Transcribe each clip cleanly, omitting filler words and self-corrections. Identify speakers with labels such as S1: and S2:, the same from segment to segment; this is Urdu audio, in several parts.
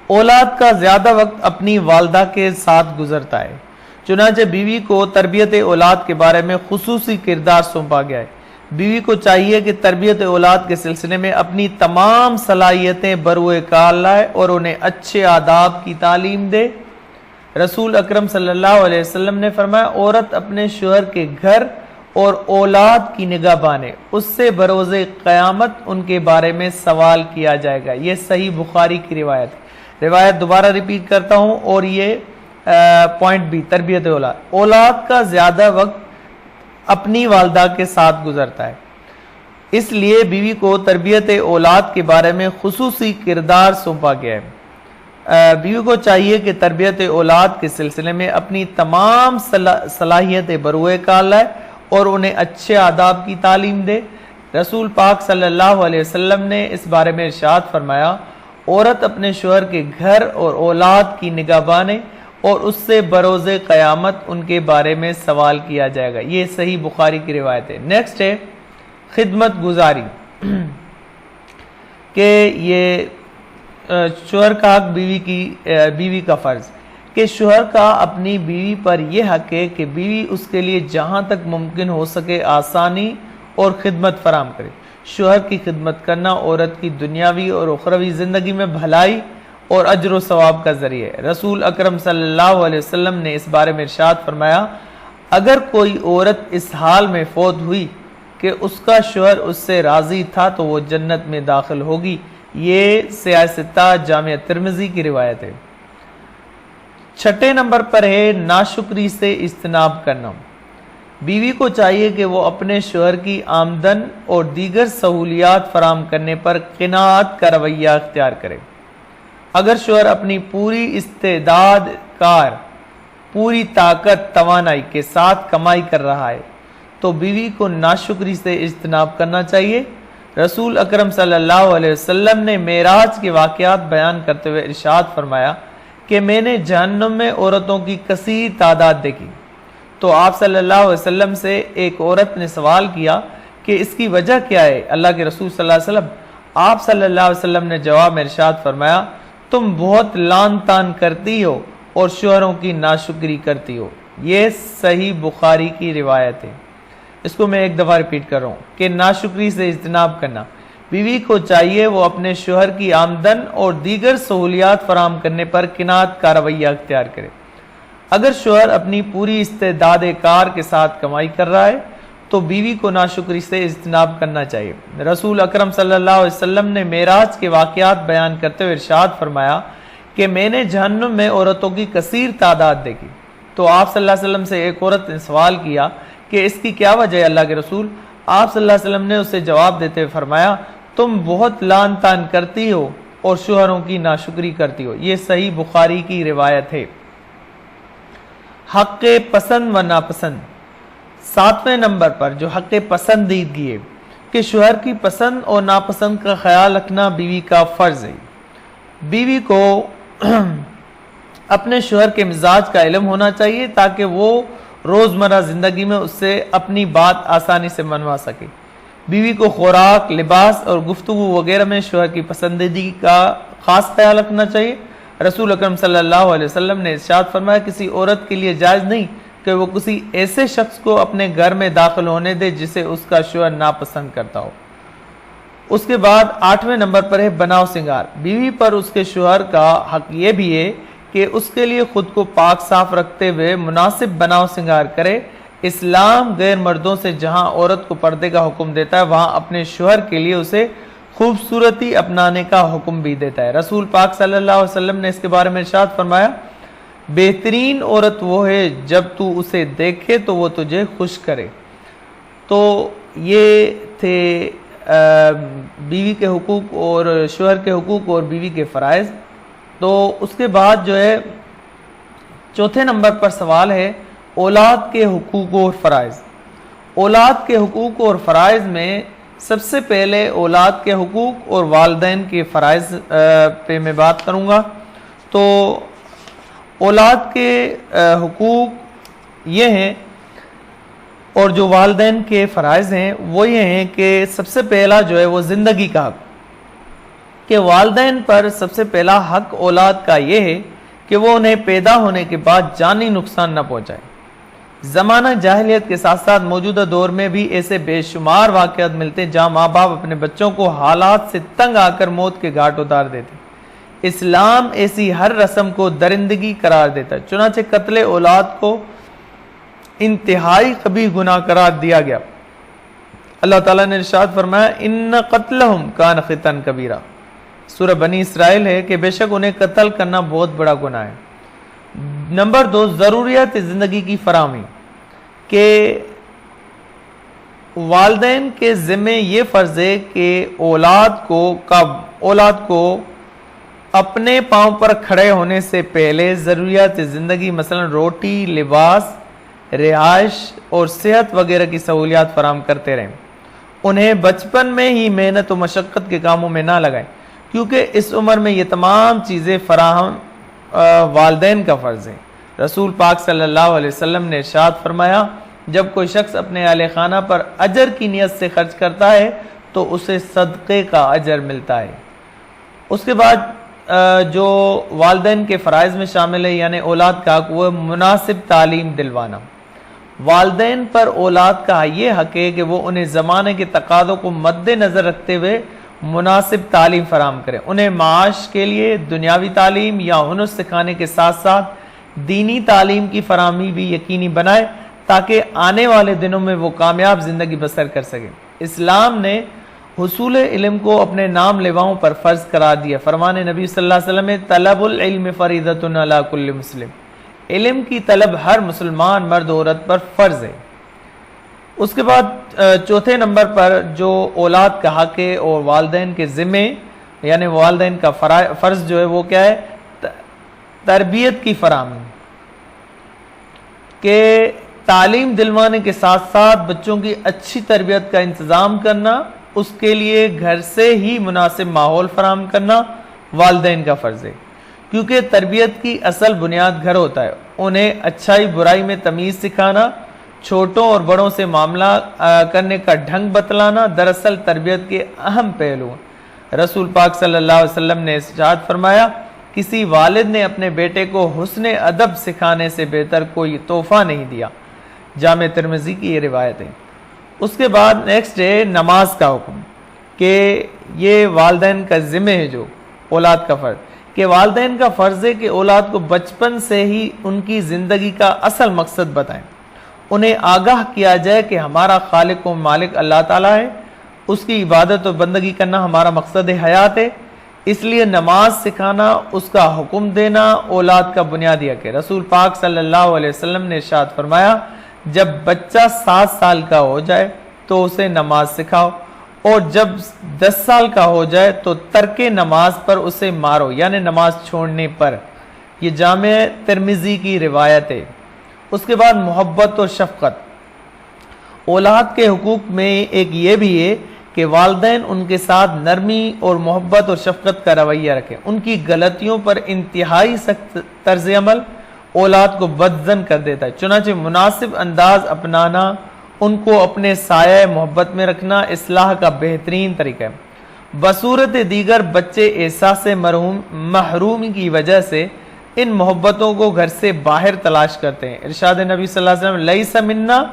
S1: اولاد کا زیادہ وقت اپنی والدہ کے ساتھ گزرتا ہے، چنانچہ بیوی کو تربیت اولاد کے بارے میں خصوصی کردار سونپا گیا ہے۔ بیوی کو چاہیے کہ تربیت اولاد کے سلسلے میں اپنی تمام صلاحیتیں بروئے کار لائے اور انہیں اچھے آداب کی تعلیم دے۔ رسول اکرم صلی اللہ علیہ وسلم نے فرمایا، عورت اپنے شوہر کے گھر اور اولاد کی نگہبان ہے، اس سے بروز قیامت ان کے بارے میں سوال کیا جائے گا۔ یہ صحیح بخاری کی روایت ہے۔ روایت دوبارہ ریپیٹ کرتا ہوں، اور یہ پوائنٹ بھی، تربیت اولاد کا زیادہ وقت اپنی والدہ کے ساتھ گزرتا ہے، اس لیے بیوی کو تربیت اولاد کے بارے میں خصوصی کردار سونپا گیا ہے۔ بیوی کو چاہیے کہ تربیت اولاد کے سلسلے میں اپنی تمام صلاحیتیں بروئے کار لائے اور انہیں اچھے آداب کی تعلیم دے۔ رسول پاک صلی اللہ علیہ وسلم نے اس بارے میں ارشاد فرمایا، عورت اپنے شوہر کے گھر اور اولاد کی نگہبان ہے اور اس سے بروز قیامت ان کے بارے میں سوال کیا جائے گا۔ یہ صحیح بخاری کی روایت ہے۔ نیکسٹ ہے خدمت گزاری، کہ یہ شوہر کا حق بیوی کا فرض، کہ شوہر کا اپنی بیوی پر یہ حق ہے کہ بیوی اس کے لیے جہاں تک ممکن ہو سکے آسانی اور خدمت فراہم کرے۔ شوہر کی خدمت کرنا عورت کی دنیاوی اور اخروی زندگی میں بھلائی اور اجر و ثواب کا ذریعہ ہے۔ رسول اکرم صلی اللہ علیہ وسلم نے اس بارے میں ارشاد فرمایا، اگر کوئی عورت اس حال میں فوت ہوئی کہ اس کا شوہر اس سے راضی تھا تو وہ جنت میں داخل ہوگی۔ یہ سیاستہ جامع ترمذی کی روایت ہے۔ چھٹے نمبر پر ہے ناشکری سے اجتناب کرنا۔ بیوی کو چاہیے کہ وہ اپنے شوہر کی آمدن اور دیگر سہولیات فراہم کرنے پر قناعت کا رویہ اختیار کرے۔ اگر شوہر اپنی پوری استعداد کار، پوری طاقت توانائی کے ساتھ کمائی کر رہا ہے تو بیوی کو ناشکری سے اجتناب کرنا چاہیے۔ رسول اکرم صلی اللہ علیہ وسلم نے معراج کے واقعات بیان کرتے ہوئے ارشاد فرمایا کہ میں نے جہنم میں عورتوں کی کثیر تعداد دیکھی، تو آپ صلی اللہ علیہ وسلم سے ایک عورت نے سوال کیا کہ اس کی وجہ کیا ہے اللہ کے رسول صلی اللہ علیہ وسلم؟ آپ صلی اللہ علیہ وسلم نے جواب میں ارشاد فرمایا، تم بہت لان تان کرتی ہو اور شوہروں کی ناشکری کرتی ہو۔ یہ صحیح بخاری کی روایت ہے۔ اس کو میں ایک دفعہ ریپیٹ کر رہا ہوں کہ ناشکری سے اجتناب کرنا، بیوی کو چاہیے وہ اپنے شوہر کی آمدن اور دیگر سہولیات فراہم کرنے پر قناعت کا رویہ اختیار کرے۔ اگر شوہر اپنی پوری استعداد کار کے ساتھ کمائی کر رہا ہے تو بیوی کو ناشکری سے اجتناب کرنا چاہیے۔ رسول اکرم صلی اللہ علیہ وسلم نے معراج کے واقعات بیان کرتے ہوئے ارشاد فرمایا کہ میں نے جہنم میں عورتوں کی کثیر تعداد دیکھی، تو آپ صلی اللہ علیہ وسلم سے ایک عورت نے سوال کیا کہ اس کی کیا وجہ ہے اللہ کے رسول؟ آپ صلی اللہ علیہ وسلم نے اسے جواب دیتے ہوئے فرمایا، تم بہت لان تان کرتی ہو اور شوہروں کی ناشکری کرتی ہو۔ یہ صحیح بخاری کی روایت ہے۔ حق پسند و ناپسند، 7ویں نمبر پر جو حق پسندیدگی ہے کہ شوہر کی پسند اور ناپسند کا خیال رکھنا بیوی کا فرض ہے۔ بیوی کو اپنے شوہر کے مزاج کا علم ہونا چاہیے تاکہ وہ روزمرہ زندگی میں اس سے اپنی بات آسانی سے منوا سکے۔ بیوی کو خوراک، لباس اور گفتگو وغیرہ میں شوہر کی پسندیدگی کا خاص خیال رکھنا چاہیے۔ رسول اکرم صلی اللہ علیہ وسلم نے ارشاد فرمایا، کسی عورت کے لیے جائز نہیں کہ وہ کسی ایسے شخص کو اپنے گھر میں داخل ہونے دے جسے اس کا شوہر ناپسند کرتا ہو۔ اس کے بعد 8ویں نمبر پر ہے بناؤ سنگار۔ بیوی پر اس کے شوہر کا حق یہ بھی ہے کہ اس کے لیے خود کو پاک صاف رکھتے ہوئے مناسب بناؤ سنگار کرے۔ اسلام غیر مردوں سے جہاں عورت کو پردے کا حکم دیتا ہے وہاں اپنے شوہر کے لیے اسے خوبصورتی اپنانے کا حکم بھی دیتا ہے۔ رسول پاک صلی اللہ علیہ وسلم نے اس کے بارے میں ارشاد فرمایا، بہترین عورت وہ ہے جب تو اسے دیکھے تو وہ تجھے خوش کرے۔ تو یہ تھے بیوی کے حقوق اور شوہر کے حقوق اور بیوی کے فرائض۔ تو اس کے بعد جو ہے چوتھے نمبر پر سوال ہے اولاد کے حقوق اور فرائض۔ اولاد کے حقوق اور فرائض میں سب سے پہلے اولاد کے حقوق اور والدین کے فرائض پہ میں بات کروں گا۔ تو اولاد کے حقوق یہ ہیں اور جو والدین کے فرائض ہیں وہ یہ ہیں کہ سب سے پہلا جو ہے وہ زندگی کا حق۔ کہ والدین پر سب سے پہلا حق اولاد کا یہ ہے کہ وہ انہیں پیدا ہونے کے بعد جانی نقصان نہ پہنچائے۔ زمانہ جاہلیت کے ساتھ ساتھ موجودہ دور میں بھی ایسے بے شمار واقعات ملتے ہیں جہاں ماں باپ اپنے بچوں کو حالات سے تنگ آ کر موت کے گھاٹ اتار دیتے۔ اسلام ایسی ہر رسم کو درندگی قرار دیتا ہے، چنانچہ قتل اولاد کو انتہائی قبیح گناہ قرار دیا گیا۔ اللہ تعالیٰ نے ارشاد فرمایا ان قتلہم کان خطا کبیرہ، سورہ بنی اسرائیل ہے کہ بے شک انہیں قتل کرنا بہت بڑا گناہ ہے۔ نمبر 2، ضروریات زندگی کی فراہمی، کہ والدین کے ذمہ یہ فرض ہے کہ اولاد کو اپنے پاؤں پر کھڑے ہونے سے پہلے ضروریات زندگی مثلا روٹی، لباس، رہائش اور صحت وغیرہ کی سہولیات فراہم کرتے رہیں۔ انہیں بچپن میں ہی محنت و مشقت کے کاموں میں نہ لگائیں، کیونکہ اس عمر میں یہ تمام چیزیں فراہم والدین کا فرض ہے۔ رسول پاک صلی اللہ علیہ وسلم نے ارشاد فرمایا جب کوئی شخص اپنے اہل خانہ پر اجر کی نیت سے خرچ کرتا ہے تو اسے صدقے کا اجر ملتا ہے۔ اس کے بعد جو والدین کے فرائض میں شامل ہے یعنی اولاد کا حق، وہ مناسب تعلیم دلوانا۔ والدین پر اولاد کا یہ حق ہے کہ وہ انہیں زمانے کے تقاضوں کو مد نظر رکھتے ہوئے مناسب تعلیم فراہم کرے، انہیں معاش کے لیے دنیاوی تعلیم یا ہنر سکھانے کے ساتھ ساتھ دینی تعلیم کی فراہمی بھی یقینی بنائے تاکہ آنے والے دنوں میں وہ کامیاب زندگی بسر کر سکے۔ اسلام نے حصول علم کو اپنے نام لیواؤں پر فرض قرار دیا۔ فرمان نبی صلی اللہ علیہ وسلم میں طلب العلم فریضۃ علی کل مسلم، علم کی طلب ہر مسلمان مرد عورت پر فرض ہے۔ اس کے بعد چوتھے نمبر پر جو اولاد کا حق ہے اور والدین کے ذمے یعنی والدین کا فرض جو ہے وہ کیا ہے؟ تربیت کی فراہمی، کہ تعلیم دلوانے کے ساتھ ساتھ بچوں کی اچھی تربیت کا انتظام کرنا، اس کے لیے گھر سے ہی مناسب ماحول فراہم کرنا والدین کا فرض ہے، کیونکہ تربیت کی اصل بنیاد گھر ہوتا ہے۔ انہیں اچھائی برائی میں تمیز سکھانا، چھوٹوں اور بڑوں سے معاملہ کرنے کا ڈھنگ بتلانا دراصل تربیت کے اہم پہلو ہیں۔ رسول پاک صلی اللہ علیہ وسلم نے ارشاد فرمایا کسی والد نے اپنے بیٹے کو حسن ادب سکھانے سے بہتر کوئی تحفہ نہیں دیا۔ جامع ترمذی کی یہ روایت ہے۔ اس کے بعد نیکسٹ ہے نماز کا حکم، کہ یہ والدین کا ذمہ ہے جو اولاد کا فرض، کہ والدین کا فرض ہے کہ اولاد کو بچپن سے ہی ان کی زندگی کا اصل مقصد بتائیں، انہیں آگاہ کیا جائے کہ ہمارا خالق و مالک اللہ تعالیٰ ہے، اس کی عبادت و بندگی کرنا ہمارا مقصد حیات ہے، اس لیے نماز سکھانا، اس کا حکم دینا اولاد کا بنیادی حق ہے۔ رسول پاک صلی اللہ علیہ وسلم نے ارشاد فرمایا جب بچہ 7 سال کا ہو جائے تو اسے نماز سکھاؤ، اور جب 10 سال کا ہو جائے تو ترک نماز پر اسے مارو، یعنی نماز چھوڑنے پر۔ یہ جامع ترمذی کی روایت ہے۔ اس کے بعد محبت اور شفقت، اولاد کے حقوق میں ایک یہ بھی ہے کہ والدین ان کے ساتھ نرمی اور محبت اور شفقت کا رویہ رکھیں۔ ان کی غلطیوں پر انتہائی سخت طرز عمل اولاد کو بدظن کر دیتا ہے، چنانچہ مناسب انداز اپنانا، ان کو اپنے سایہ محبت میں رکھنا اصلاح کا بہترین طریقہ ہے۔ بصورت دیگر بچے احساس محرومی کی وجہ سے ان محبتوں کو گھر سے باہر تلاش کرتے ہیں۔ ارشاد نبی صلی اللہ علیہ وسلم لیس منا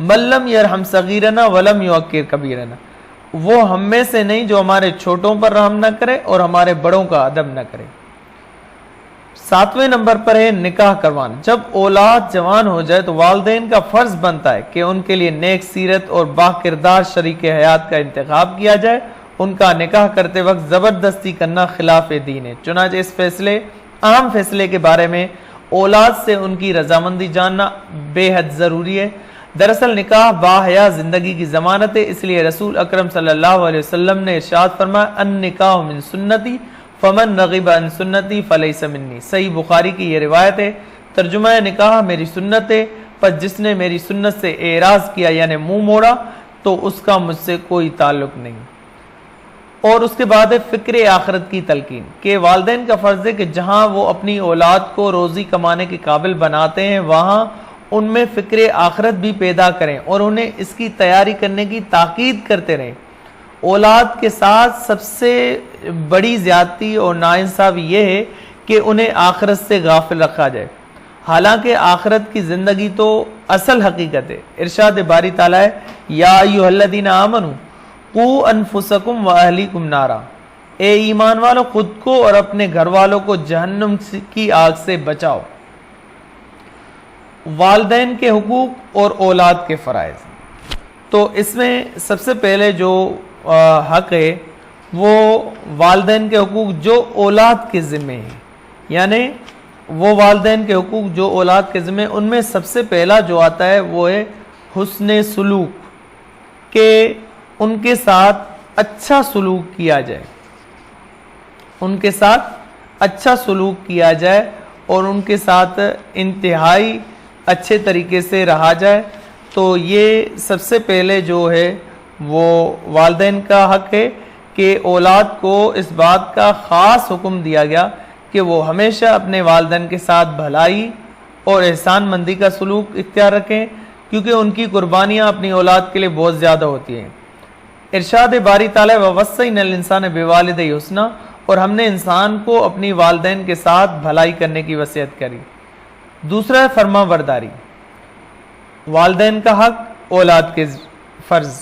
S1: من لم یرحم صغیرنا ولم یوقر کبیرنا، وہ ہم میں سے نہیں جو ہمارے چھوٹوں پر رحم نہ کرے اور ہمارے بڑوں کا ادب نہ کرے۔ 7ویں نمبر پر ہے نکاح کروانا۔ جب اولاد جوان ہو جائے تو والدین کا فرض بنتا ہے کہ ان کے لیے نیک سیرت اور با کردار شریک حیات کا انتخاب کیا جائے۔ ان کا نکاح کرتے وقت زبردستی کرنا خلاف دین ہے، چنانچہ اس اہم فیصلے کے بارے میں اولاد سے ان کی رضامندی جاننا بے حد ضروری ہے۔ دراصل نکاح باحیا زندگی کی ضمانت ہے، اس لیے رسول اکرم صلی اللہ علیہ وسلم نے ارشاد فرمایا النکاح من سنتی فمن رغب عن سنتی فلیس منی۔ صحیح بخاری کی یہ روایت ہے۔ ترجمہ نکاح میری سنت ہے، پر جس نے میری سنت سے اعراض کیا یعنی منہ موڑا تو اس کا مجھ سے کوئی تعلق نہیں۔ اور اس کے بعد ہے فکر آخرت کی تلقین، کہ والدین کا فرض ہے کہ جہاں وہ اپنی اولاد کو روزی کمانے کے قابل بناتے ہیں وہاں ان میں فکر آخرت بھی پیدا کریں اور انہیں اس کی تیاری کرنے کی تاکید کرتے رہیں۔ اولاد کے ساتھ سب سے بڑی زیادتی اور ناانصافی یہ ہے کہ انہیں آخرت سے غافل رکھا جائے، حالانکہ آخرت کی زندگی تو اصل حقیقت ہے۔ ارشاد باری تعالیٰ ہے یا ایھا الذین آمنوا قوا انفسکم واہلیکم نارا، اے ایمان والو خود کو اور اپنے گھر والوں کو جہنم کی آگ سے بچاؤ۔ والدین کے حقوق اور اولاد کے فرائض، تو اس میں سب سے پہلے جو حق ہے وہ والدین کے حقوق جو اولاد کے ذمہ ہیں، یعنی وہ والدین کے حقوق جو اولاد کے ذمہ، ان میں سب سے پہلا جو آتا ہے وہ ہے حسن سلوک، کہ ان کے ساتھ اچھا سلوک کیا جائے، ان کے ساتھ اچھا سلوک کیا جائے اور ان کے ساتھ انتہائی اچھے طریقے سے رہا جائے۔ تو یہ سب سے پہلے جو ہے وہ والدین کا حق ہے کہ اولاد کو اس بات کا خاص حکم دیا گیا کہ وہ ہمیشہ اپنے والدین کے ساتھ بھلائی اور احسان مندی کا سلوک اختیار رکھیں، کیونکہ ان کی قربانیاں اپنی اولاد کے لیے بہت زیادہ ہوتی ہیں۔ ارشاد باری تعالیٰ وَوَصَّيْنَا الْإِنسَانَ بِوَالِدَيْهِ حُسْنًا، اور ہم نے انسان کو اپنی والدین کے ساتھ بھلائی کرنے کی وصیت کری۔ دوسرا ہے فرما برداری، والدین کا حق، اولاد کے فرض۔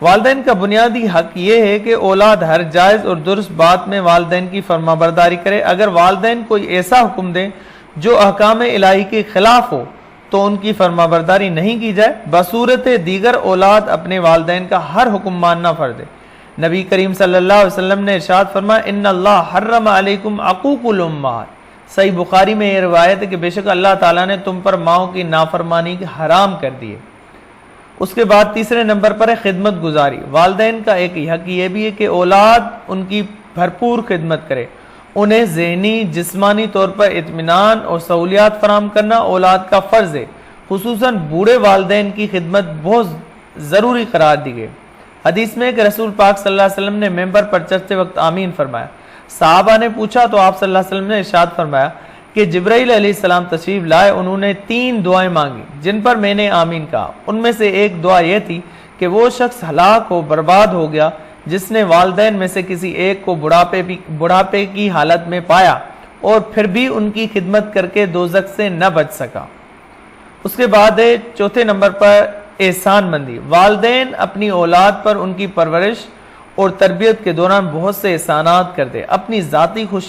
S1: والدین کا بنیادی حق یہ ہے کہ اولاد ہر جائز اور درست بات میں والدین کی فرما برداری کرے۔ اگر والدین کوئی ایسا حکم دیں جو احکام الہی کے خلاف ہو تو ان کی فرما برداری نہیں کی جائے۔ بصورت دیگر اولاد اپنے والدین کا ہر حکم ماننا فرض ہے۔ نبی کریم صلی اللہ علیہ وسلم نے ارشاد فرمایا ان اللہ حرم علیکم عقوق الامہات، صحیح بخاری میں یہ روایت ہے کہ بے شک اللہ تعالیٰ نے تم پر ماؤں کی نافرمانی حرام کر دی ہے۔ اس کے بعد تیسرے نمبر پر ہے خدمت گزاری۔ والدین کا ایک حق یہ بھی ہے کہ اولاد ان کی بھرپور خدمت کرے، انہیں ذہنی جسمانی طور پر اطمینان اور سہولیات فراہم کرنا اولاد کا فرض ہے۔ خصوصاً بوڑھے والدین کی خدمت بہت ضروری قرار دی گئی۔ حدیث میں کہ رسول پاک صلی اللہ علیہ وسلم نے ممبر پر چڑھتے وقت آمین فرمایا۔ صحابہ نے پوچھا تو آپ صلی اللہ علیہ وسلم نے ارشاد فرمایا کہ جبرائیل علیہ السلام تشریف لائے، انہوں نے 3 دعائیں مانگی جن پر میں نے آمین کہا۔ ان میں سے ایک دعا یہ تھی کہ وہ شخص ہلاک ہو، برباد ہو گیا جس نے والدین میں سے کسی ایک کو بڑھاپے کی حالت میں پایا اور پھر بھی ان کی خدمت کر کے دوزخ سے نہ بچ سکا۔ اس کے بعد ہے چوتھے نمبر پر احسان مندی۔ والدین اپنی اولاد پر ان کی پرورش اور تربیت کے دوران بہت سے احسانات کرتے، اپنی ذاتی خوشی